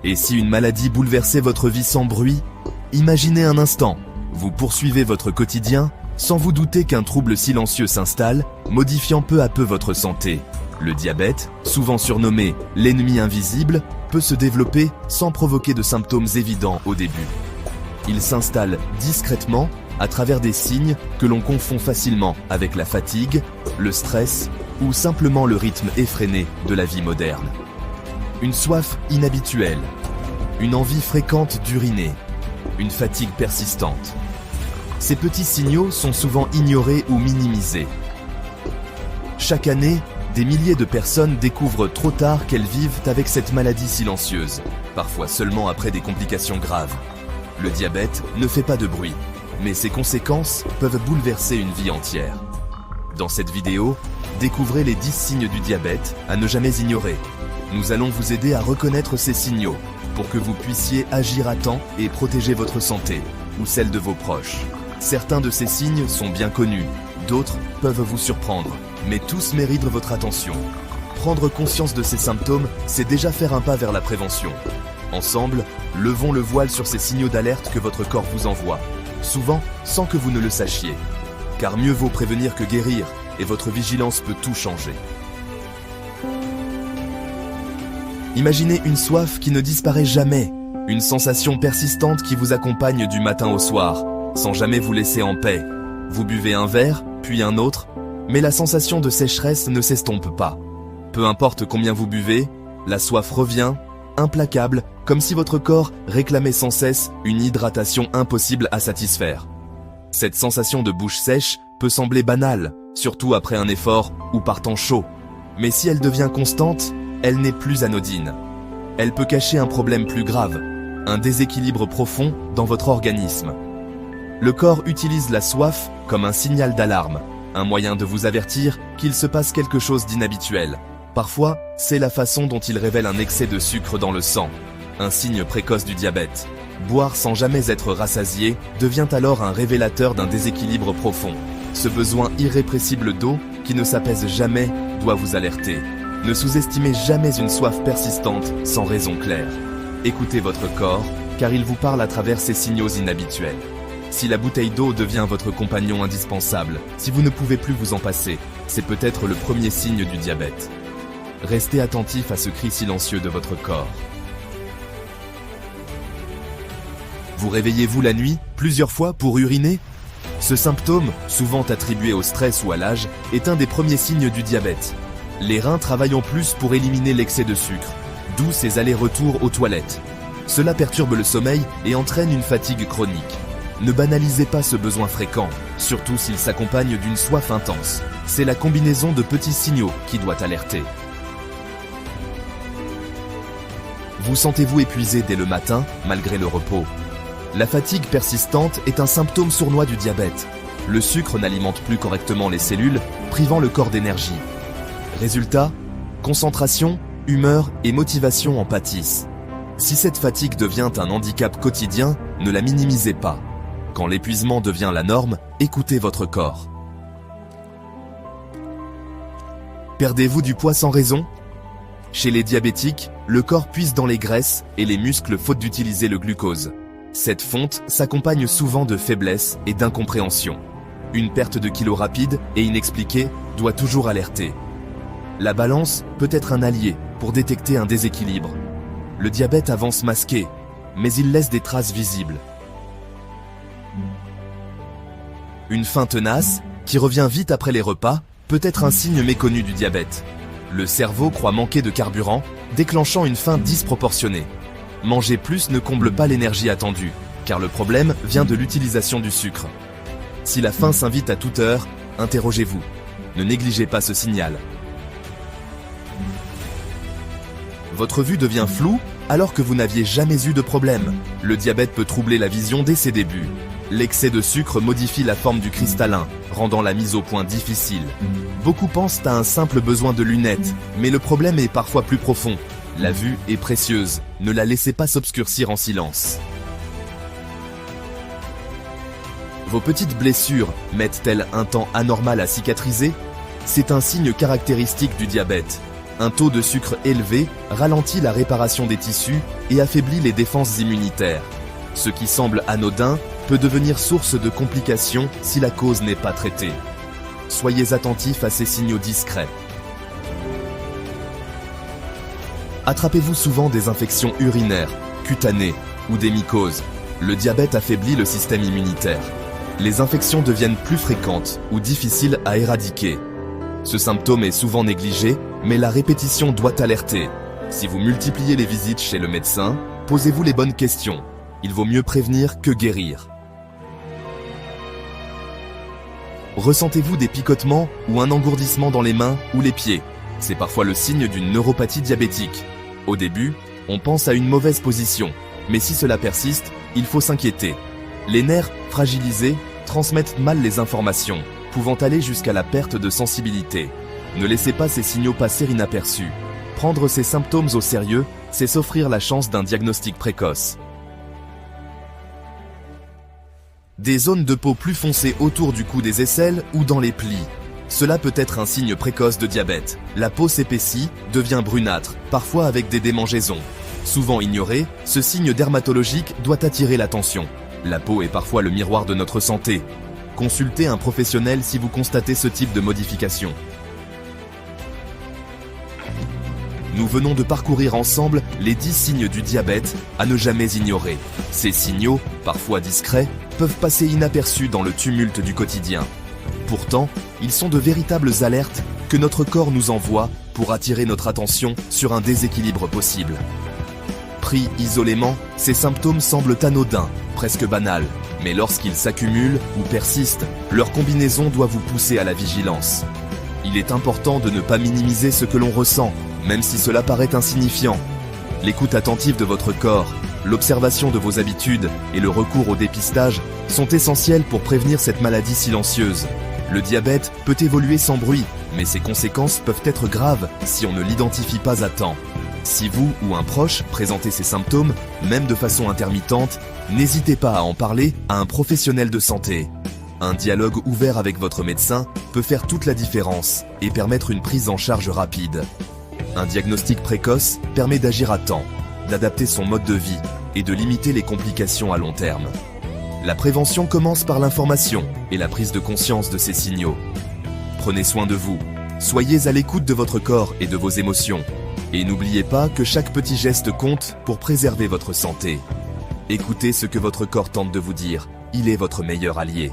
Et si une maladie bouleversait votre vie sans bruit, imaginez un instant, vous poursuivez votre quotidien sans vous douter qu'un trouble silencieux s'installe, modifiant peu à peu votre santé. Le diabète, souvent surnommé l'ennemi invisible, peut se développer sans provoquer de symptômes évidents au début. Il s'installe discrètement à travers des signes que l'on confond facilement avec la fatigue, le stress ou simplement le rythme effréné de la vie moderne. Une soif inhabituelle, une envie fréquente d'uriner, une fatigue persistante. Ces petits signaux sont souvent ignorés ou minimisés. Chaque année, des milliers de personnes découvrent trop tard qu'elles vivent avec cette maladie silencieuse, parfois seulement après des complications graves. Le diabète ne fait pas de bruit, mais ses conséquences peuvent bouleverser une vie entière. Dans cette vidéo, découvrez les 10 signes du diabète à ne jamais ignorer. Nous allons vous aider à reconnaître ces signaux pour que vous puissiez agir à temps et protéger votre santé ou celle de vos proches. Certains de ces signes sont bien connus, d'autres peuvent vous surprendre, mais tous méritent votre attention. Prendre conscience de ces symptômes, c'est déjà faire un pas vers la prévention. Ensemble, levons le voile sur ces signaux d'alerte que votre corps vous envoie, souvent sans que vous ne le sachiez. Car mieux vaut prévenir que guérir, et votre vigilance peut tout changer. Imaginez une soif qui ne disparaît jamais, une sensation persistante qui vous accompagne du matin au soir, sans jamais vous laisser en paix. Vous buvez un verre, puis un autre, mais la sensation de sécheresse ne s'estompe pas. Peu importe combien vous buvez, la soif revient, implacable, comme si votre corps réclamait sans cesse une hydratation impossible à satisfaire. Cette sensation de bouche sèche peut sembler banale, surtout après un effort ou par temps chaud. Mais si elle devient constante, elle n'est plus anodine. Elle peut cacher un problème plus grave, un déséquilibre profond dans votre organisme. Le corps utilise la soif comme un signal d'alarme, un moyen de vous avertir qu'il se passe quelque chose d'inhabituel. Parfois, c'est la façon dont il révèle un excès de sucre dans le sang, un signe précoce du diabète. Boire sans jamais être rassasié devient alors un révélateur d'un déséquilibre profond. Ce besoin irrépressible d'eau, qui ne s'apaise jamais, doit vous alerter. Ne sous-estimez jamais une soif persistante sans raison claire. Écoutez votre corps, car il vous parle à travers ces signaux inhabituels. Si la bouteille d'eau devient votre compagnon indispensable, si vous ne pouvez plus vous en passer, c'est peut-être le premier signe du diabète. Restez attentif à ce cri silencieux de votre corps. Vous réveillez-vous la nuit, plusieurs fois, pour uriner ? Ce symptôme, souvent attribué au stress ou à l'âge, est un des premiers signes du diabète. Les reins travaillent en plus pour éliminer l'excès de sucre, d'où ces allers-retours aux toilettes. Cela perturbe le sommeil et entraîne une fatigue chronique. Ne banalisez pas ce besoin fréquent, surtout s'il s'accompagne d'une soif intense. C'est la combinaison de petits signaux qui doit alerter. Vous sentez-vous épuisé dès le matin, malgré le repos ? La fatigue persistante est un symptôme sournois du diabète. Le sucre n'alimente plus correctement les cellules, privant le corps d'énergie. Résultat, concentration, humeur et motivation en pâtissent. Si cette fatigue devient un handicap quotidien, ne la minimisez pas. Quand l'épuisement devient la norme, écoutez votre corps. Perdez-vous du poids sans raison ? Chez les diabétiques, le corps puise dans les graisses et les muscles faute d'utiliser le glucose. Cette fonte s'accompagne souvent de faiblesse et d'incompréhension. Une perte de kilos rapide et inexpliquée doit toujours alerter. La balance peut être un allié pour détecter un déséquilibre. Le diabète avance masqué, mais il laisse des traces visibles. Une faim tenace, qui revient vite après les repas, peut être un signe méconnu du diabète. Le cerveau croit manquer de carburant, déclenchant une faim disproportionnée. Manger plus ne comble pas l'énergie attendue, car le problème vient de l'utilisation du sucre. Si la faim s'invite à toute heure, interrogez-vous. Ne négligez pas ce signal. Votre vue devient floue alors que vous n'aviez jamais eu de problème. Le diabète peut troubler la vision dès ses débuts. L'excès de sucre modifie la forme du cristallin, rendant la mise au point difficile. Beaucoup pensent à un simple besoin de lunettes, mais le problème est parfois plus profond. La vue est précieuse, ne la laissez pas s'obscurcir en silence. Vos petites blessures mettent-elles un temps anormal à cicatriser ? C'est un signe caractéristique du diabète. Un taux de sucre élevé ralentit la réparation des tissus et affaiblit les défenses immunitaires. Ce qui semble anodin peut devenir source de complications si la cause n'est pas traitée. Soyez attentifs à ces signaux discrets. Attrapez-vous souvent des infections urinaires, cutanées ou des mycoses. Le diabète affaiblit le système immunitaire. Les infections deviennent plus fréquentes ou difficiles à éradiquer. Ce symptôme est souvent négligé, mais la répétition doit alerter. Si vous multipliez les visites chez le médecin, posez-vous les bonnes questions. Il vaut mieux prévenir que guérir. Ressentez-vous des picotements ou un engourdissement dans les mains ou les pieds? C'est parfois le signe d'une neuropathie diabétique. Au début, on pense à une mauvaise position, mais si cela persiste, il faut s'inquiéter. Les nerfs, fragilisés, transmettent mal les informations, pouvant aller jusqu'à la perte de sensibilité. Ne laissez pas ces signaux passer inaperçus. Prendre ces symptômes au sérieux, c'est s'offrir la chance d'un diagnostic précoce. Des zones de peau plus foncées autour du cou des aisselles ou dans les plis. Cela peut être un signe précoce de diabète. La peau s'épaissit, devient brunâtre, parfois avec des démangeaisons. Souvent ignoré, ce signe dermatologique doit attirer l'attention. La peau est parfois le miroir de notre santé. Consultez un professionnel si vous constatez ce type de modification. Nous venons de parcourir ensemble les 10 signes du diabète à ne jamais ignorer. Ces signaux, parfois discrets, peuvent passer inaperçus dans le tumulte du quotidien. Pourtant, ils sont de véritables alertes que notre corps nous envoie pour attirer notre attention sur un déséquilibre possible. Pris isolément, ces symptômes semblent anodins, presque banals, mais lorsqu'ils s'accumulent ou persistent, leur combinaison doit vous pousser à la vigilance. Il est important de ne pas minimiser ce que l'on ressent, même si cela paraît insignifiant. L'écoute attentive de votre corps, l'observation de vos habitudes et le recours au dépistage sont essentiels pour prévenir cette maladie silencieuse. Le diabète peut évoluer sans bruit, mais ses conséquences peuvent être graves si on ne l'identifie pas à temps. Si vous ou un proche présentez ces symptômes, même de façon intermittente, n'hésitez pas à en parler à un professionnel de santé. Un dialogue ouvert avec votre médecin peut faire toute la différence et permettre une prise en charge rapide. Un diagnostic précoce permet d'agir à temps, d'adapter son mode de vie et de limiter les complications à long terme. La prévention commence par l'information et la prise de conscience de ces signaux. Prenez soin de vous, soyez à l'écoute de votre corps et de vos émotions. Et n'oubliez pas que chaque petit geste compte pour préserver votre santé. Écoutez ce que votre corps tente de vous dire, il est votre meilleur allié.